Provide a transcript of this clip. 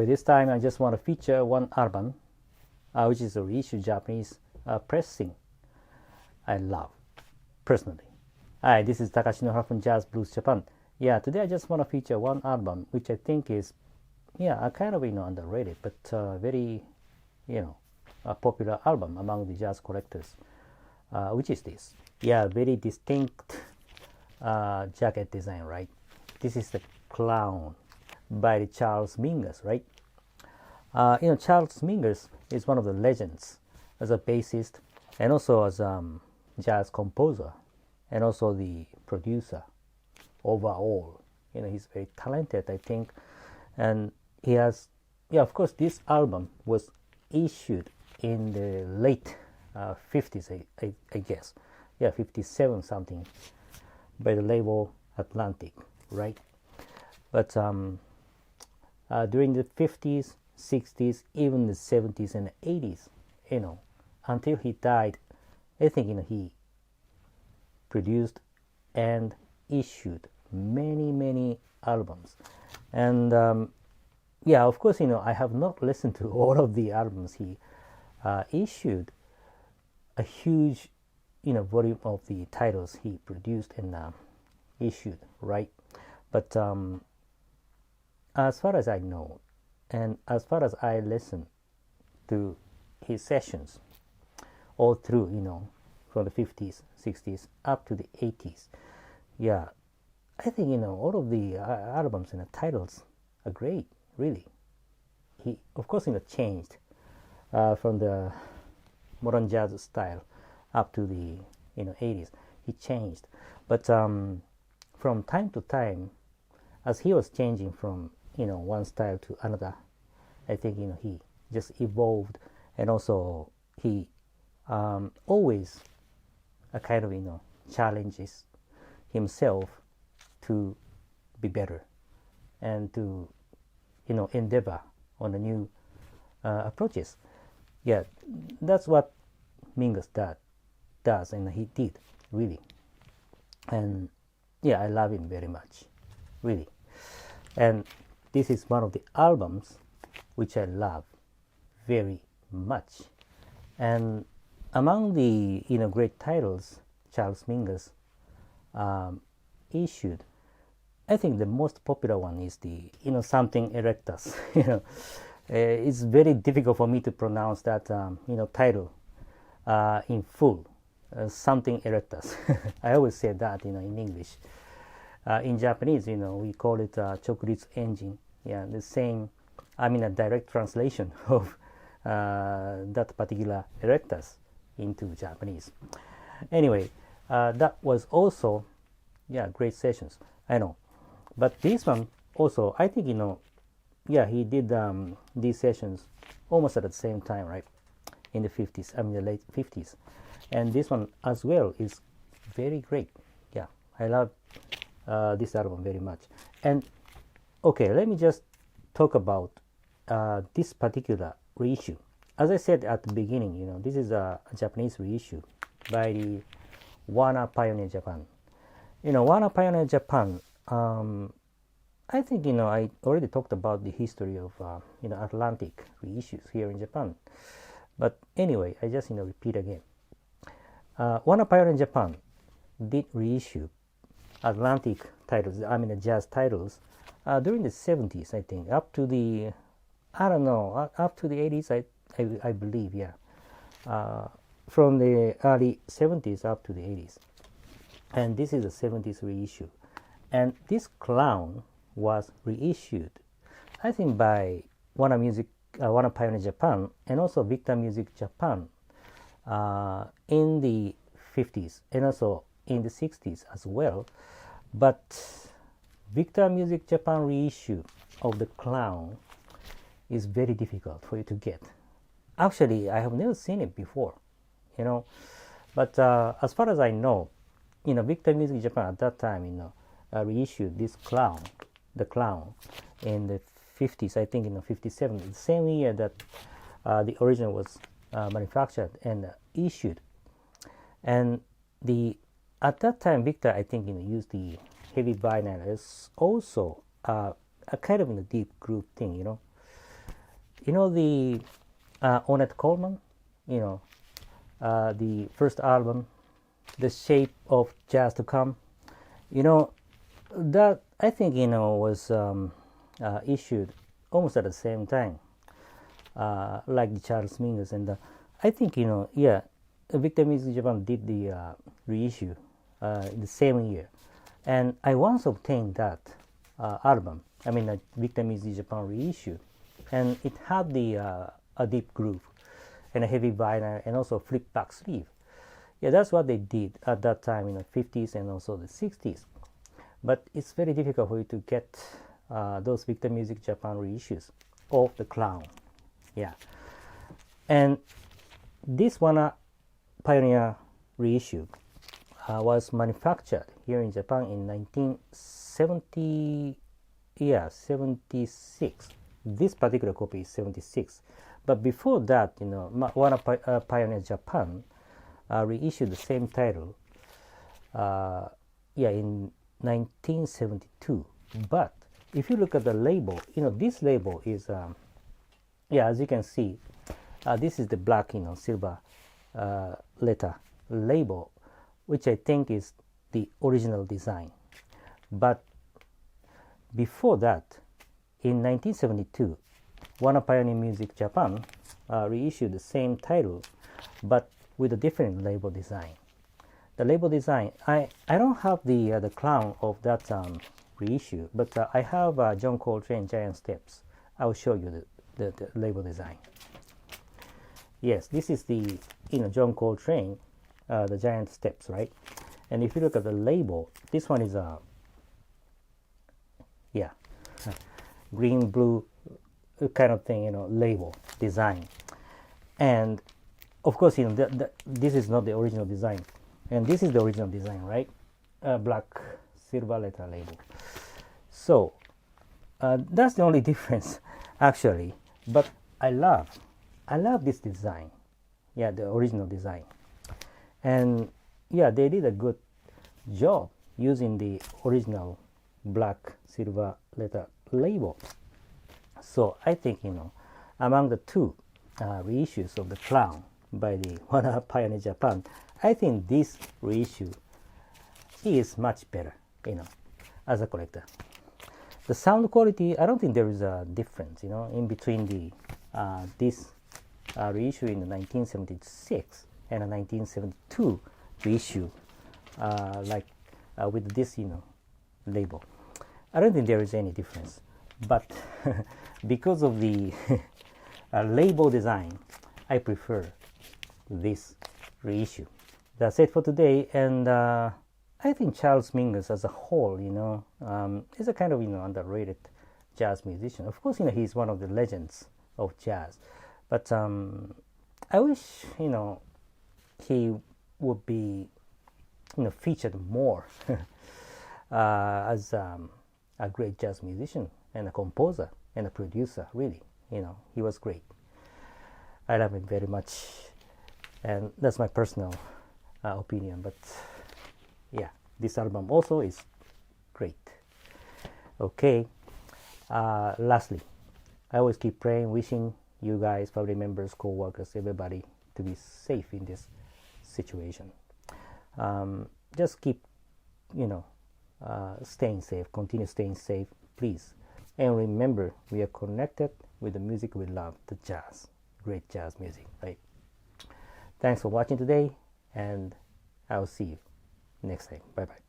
This time I just want to feature one album, which is a reissue Japanese pressing I love, personally. Hi, this is Takashi Nohara from Jazz Blues Japan. Yeah, today I just want to feature one album, which I think is, a kind of, underrated, but very, a popular album among the jazz collectors, which is this. Yeah, very distinct jacket design, right? This is the Clown by the Charles Migus, right? Charles Migus is one of the legends as a bassist and also as a jazz composer and also the producer overall. He's very talented, I think, and he has, of course, this album was issued in the late 50s, I guess. 57 something by the label Atlantic, right? But during the 50s, 60s, even the 70s and 80s, until he died, I think, he produced and issued many albums. And of course, I have not listened to all of the albums he issued. A huge, volume of the titles he produced and issued, right? But as far as I know, and as far as I listen to his sessions all through, from the 50s, 60s up to the 80s, I think, all of the albums and the titles are great, really. He, of course, changed from the modern jazz style up to the 80s. He changed, but from time to time, as he was changing from one style to another, I think he just evolved, and also he always kind of challenges himself to be better and to endeavor on the new approaches. That's what Mingus does, and he did, really. And I love him very much, really. And this is one of the albums which I love very much. And among the great titles Charles Migus issued, I think the most popular one is the something erectus. It's very difficult for me to pronounce that title in full. Something erectus. I always say that in English. In Japanese, we call it chokuritsu engine. The same. I mean, a direct translation of that particular erectus into Japanese. Anyway, that was also great sessions. I know, but this one also, I think he did these sessions almost at the same time, right? In the 50s, the late 50s. And this one as well is very great. I love this album very much. And okay, let me just talk about this particular reissue. As I said at the beginning, this is a Japanese reissue by the Warner Pioneer Japan. Warner Pioneer Japan, I think, I already talked about the history of, Atlantic reissues here in Japan. But anyway, I just, repeat again. Warner Pioneer Japan did reissue Atlantic titles, the jazz titles, during the 70s, I think, up to the, up to the 80s, I believe, from the early 70s up to the 80s. And this is a 70s reissue. And this Clown was reissued, I think, by Warner Pioneer Japan and also Victor Music Japan in the 50s and also in the 60s as well. But Victor Music Japan reissue of the Clown is very difficult for you to get. Actually, I have never seen it before, But as far as I know, Victor Music Japan at that time, reissued this Clown, the Clown, in the 50s, I think, 57, the same year that the original was manufactured and issued. And at that time, Victor, I think, used the heavy vinyl as also a kind of deep groove thing, you know the Ornette Coleman, you know, the first album, The Shape of Jazz to Come, you know, that I think, you know, was issued almost at the same time, like the Charles Migus, and I think, you know, yeah, Victor Music Japan did the reissue the same year, and I once obtained that album. I mean, Victor Music Japan reissue, and it had the a deep groove and a heavy vinyl and also flip back sleeve. Yeah, that's what they did at that time in the 50s and also the 60s. But it's very difficult for you to get those Victor Music Japan reissues of the Clown. Yeah, and this one Pioneer reissue was manufactured here in Japan in 1970. Yeah, 76. This particular copy is 76. But before that, you know, one Pioneer Japan reissued the same title. Yeah, in 1972. But if you look at the label, you know, this label is, yeah, as you can see, this is the black, you know, silver letter label, which I think is the original design. But before that, in 1972, One Pioneer Music Japan reissued the same title, but with a different label design. The label design, I don't have the clown of that reissue, but I have John Coltrane Giant Steps. I will show you the label design. Yes, this is the, you know, John Coltrane, the Giant Steps, right? And if you look at the label, this one is a yeah, green blue kind of thing, you know, label design. And of course, you know, this is not the original design, and this is the original design, right? Black silver letter label. So that's the only difference actually. But I love this design. Yeah, the original design. And yeah, they did a good job using the original black silver letter label. So I think, you know, among the two reissues of the Clown by the One Pioneer Japan, I think this reissue is much better, you know, as a collector. The sound quality, I don't think there is a difference, you know, in between the this reissue in the 1976 and a 1972 reissue, like with this, you know, label. I don't think there is any difference, but because of the label design, I prefer this reissue. That's it for today, and I think Charles Migus as a whole, you know, is a kind of, you know, underrated jazz musician. Of course, you know, he's one of the legends of jazz, but I wish, you know, he would be, you know, featured more as a great jazz musician and a composer and a producer. Really, you know, he was great. I love him very much, and that's my personal opinion. But yeah, this album also is great. Okay, lastly, I always keep praying, wishing you guys, family members, co-workers, everybody to be safe in this situation. Just keep, you know, staying safe, continue staying safe, please. And remember, we are connected with the music we love, the jazz, great jazz music, right? Thanks for watching today, and I'll see you next time. Bye bye.